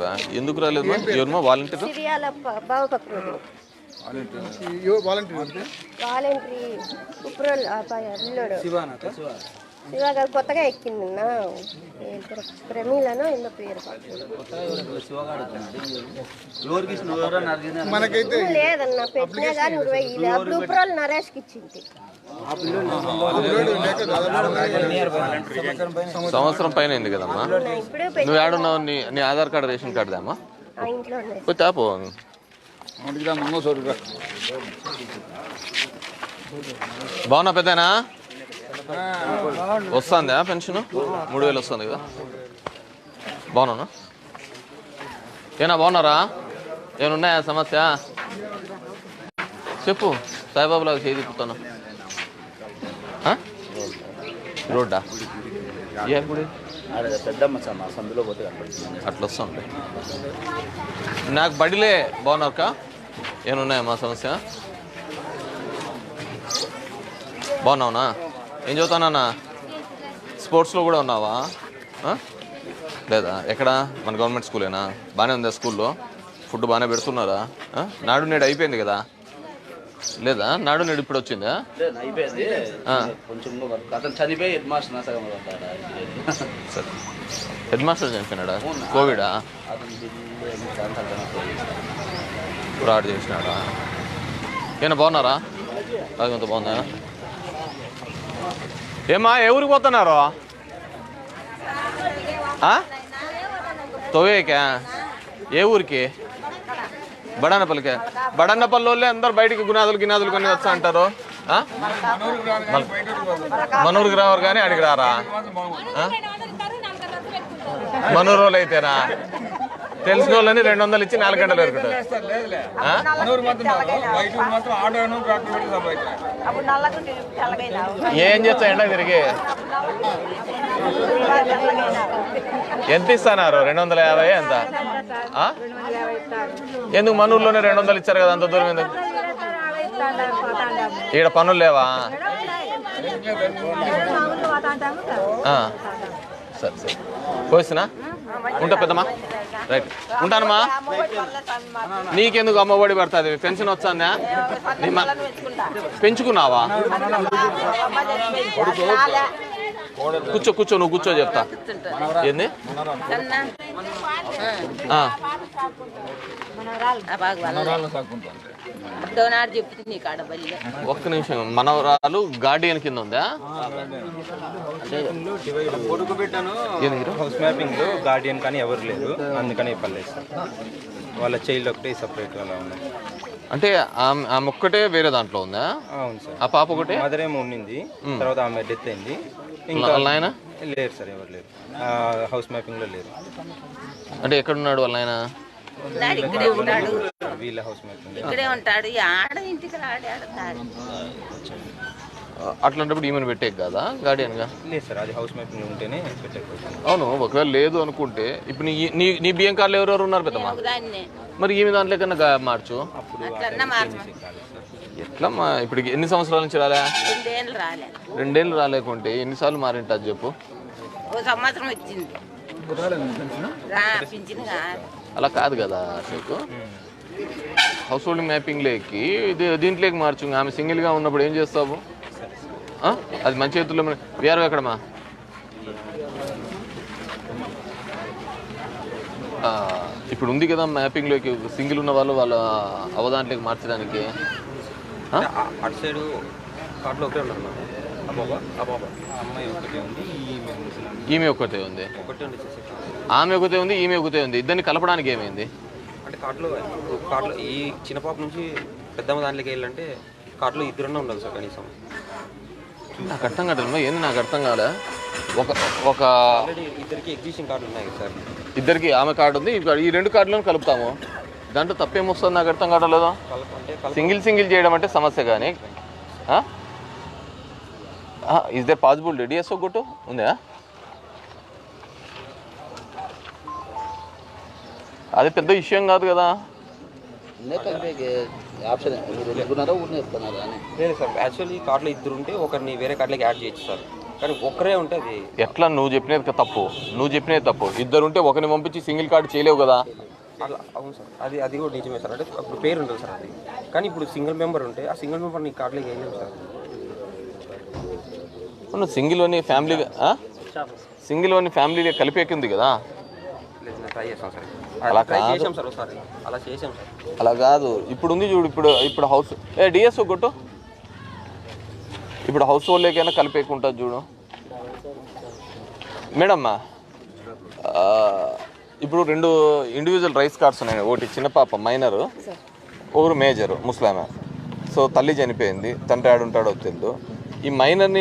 రాలేవా? ఎందుకు రాలేదు? ఎవరమ్మా వాలంటీర్? శివగారు కొత్తగా ఎక్కింది ప్రమీలను ఎన్నో పేరు లేదన్నా పెట్టినా కానీ 20 రూపాయలు నరేష్కి ఇచ్చింది. సంవత్సరం పైన అయింది కదమ్మా. నువ్వు ఏడున్నావు? నీ ఆధార్ కార్డు రేషన్ కార్డు దామా తాపో. బాగున్నా పెద్దనా? వస్తుందా పెన్షన్? 3000 వస్తుంది కదా. బాగున్నా? ఏనా బాగున్నారా? ఏమన్నాయా సమస్య? చెప్పు. సాయిబాబులాగా చేయి తిప్పుతాను. రోడ్డా? ఏ గుడి? అట్లా వస్తుంది. నాకు బడిలే. బాగున్నారక్క? ఏమన్నాయా మా సమస్య? బాగున్నావునా? ఏం చదువుతానన్నా? స్పోర్ట్స్లో కూడా ఉన్నావా? లేదా? ఎక్కడ? మన గవర్నమెంట్ స్కూలేనా? బాగానే ఉందా స్కూల్లో? ఫుడ్ బాగానే పెడుతున్నారా? నాడు నేడు అయిపోయింది కదా. లేదా? నాడు నేడు ఇప్పుడు వచ్చిందా? సరే. హెడ్ మాస్టర్ చనిపోయినాడా? కోవిడా? ఫ్రాడ్ చేసినాడా? ఏనా బాగున్నారా? అంత బాగుందా? ఏమా ఏ ఊరికి పోతున్నారు? తోవేకా? ఏ ఊరికి? బడానపల్లికే. బడానపల్లి వాళ్ళే అందరు బయటికి గినాదులు కొని వస్తా అంటారు. మనూరుకి రావారు కానీ అడిగి రారా? మనూరు వాళ్ళు అయితేనా? తెలిసిన వాళ్ళని 200 ఇచ్చి 4 గంటలు పెరుగుతారు. ఏం చేస్తా ఎండ తిరిగి? ఎంత ఇస్తున్నారు? 250 ఎంత? ఎందుకు మనూరులోనే 200 ఇచ్చారు కదా, అంత దూరం ఎందుకు? ఈడ పనులు లేవా? సరే సరే పోయిస్తున్నా. ఉంటా పెద్దమ్మా. రైట్ ఉంటానమ్మా. నీకెందుకు అమ్మఒడి పడుతుంది? పెన్షన్ వచ్చానా? పెంచుకున్నావా? కూర్చో కూర్చో, నువ్వు కూర్చో చెప్తా. ఏంది? ఒక్క నిమిషం. మనవరాలు గార్డియన్ కింద ఉందా? హౌస్ మ్యాపింగ్ లో గార్డియన్ కానీ ఎవరు లేరు, అందుకని పర్లేదు. వాళ్ళ చైల్డ్ ఒకటే సపరేట్ అలా ఉన్నాయి. అంటే ఆమె ఒక్కటే వేరే దాంట్లో ఉందా? అవును సార్. ఆ పాప ఒకటే? మదర్ ఏమో ఉండింది, తర్వాత ఆమె డెత్ అయింది. ఇంకా ఆయన లేరు సార్, ఎవరు లేరు. హౌస్ మ్యాపింగ్ లో లేరు. అంటే ఎక్కడున్నాడు వాళ్ళ ఆయన? వీళ్ళ హౌస్ మ్యాపింగ్ ఇక్కడే ఉంటాడు. ఇంటికి అట్లాంటప్పుడు ఈమెను పెట్టే కదా గార్డియన్ గా? లేదు సార్, అది హౌస్ మ్యాపింగ్ ఉంటేనే పెట్టకపోతుంది. అవును, ఒకవేళ లేదు అనుకుంటే ఇప్పుడు నీ బియ్యం కార్డులు ఎవరెవరు ఉన్నారు పెద్దమ్మా? మరి ఈమె దాంట్లో కన్నా మార్చు. ఎట్లా ఇప్పుడు ఎన్ని సంవత్సరాల నుంచి రాలే? 2 ఏళ్ళు రాలేకుంటే ఎన్నిసార్లు మారింటది చెప్పు? అలా కాదు కదా నీకు. హౌస్ హోల్డింగ్ మ్యాపింగ్ లేకి దీంట్లోకి మార్చు. ఆమె సింగిల్గా ఉన్నప్పుడు ఏం చేస్తావు? అది మంచి చేతుల్లో. వీఆర్ఓ ఎక్కడమ్మా? ఇప్పుడు ఉంది కదా మ్యాపింగ్లోకి సింగిల్ ఉన్న వాళ్ళు వాళ్ళ అవదాంట్లోకి మార్చడానికి. అటు సైడు కార్డులో ఒకటే ఉన్నారు. ఈమె ఒక్కటే ఉంది. ఆమె ఒకటే ఉంది, ఈమె ఒకటే ఉంది. ఇద్దరిని కలపడానికి ఏమైంది? అంటే కార్డులో ఈ చిన్న పాప నుంచి పెద్దమ్మ దాంట్లోకి వెళ్ళాలంటే కార్డులో ఇద్దరున్నా ఉండాలి సార్ కనీసం. నాకు అర్థం కావట్లేదు. ఏంది నాకు అర్థం కాలే. ఒక ఇద్దరికి ఎగ్జిస్టింగ్ కార్డులు ఉన్నాయి సార్. ఇద్దరికి ఆమె కార్డు ఉంది, ఈ 2 కార్డులను కలుపుతాము. దాంట్లో తప్పేమొస్తుంది నాకు అర్థం కావట్లేదు. సింగిల్ చేయడం అంటే సమస్య. కానీ ఈజ్ దేర్ పాసిబుల్ డిఎస్ఓ కొట్టు ఉందా? అది పెద్ద విషయం కాదు కదా. లేదు సార్, యాక్చువల్లీ కార్డులో ఇద్దరు ఉంటే ఒకరిని వేరే కార్డులోకి యాడ్ చేయొచ్చు సార్. కానీ ఒక్కరే ఉంటే అది ఎట్లా నువ్వు చెప్పినది తప్పు, నువ్వు చెప్పినది తప్పు. ఇద్దరు ఉంటే ఒకరిని పంపించి సింగిల్ కార్డు చేయలేవు కదా. అలా అవును సార్, అది కూడా నిజమే సార్. అంటే అప్పుడు పేరు ఉంటుంది సార్ అది, కానీ ఇప్పుడు సింగిల్ మెంబర్ ఉంటే ఆ సింగిల్ మెంబర్ నీ కార్డులోకి వేయలేము సార్. నువ్వు సింగిల్ అని ఫ్యామిలీ కలిపేకింది కదా. లేదు ట్రై చేసాం సార్, అలా ట్రై కాదు. చేసాం సార్ ఒకసారి, అలా చేసాం సార్. అలా కాదు, ఇప్పుడు ఉంది చూడు, ఇప్పుడు హౌస్ డిఎస్ఓ కొట్టు, ఇప్పుడు హౌస్ హోల్డ్లోకైనా కలిపేకుంటుంది చూడు మేడమ్. ఇప్పుడు 2 ఇండివిజువల్ రైస్ కార్డ్స్ ఉన్నాయి. ఒకటి చిన్న పాప మైనరు, ఒకరు మేజరు ముస్లామే. సో తల్లి చనిపోయింది, తండ్రి ఆడుంటాడో తెలియదు. ఈ మైనర్ని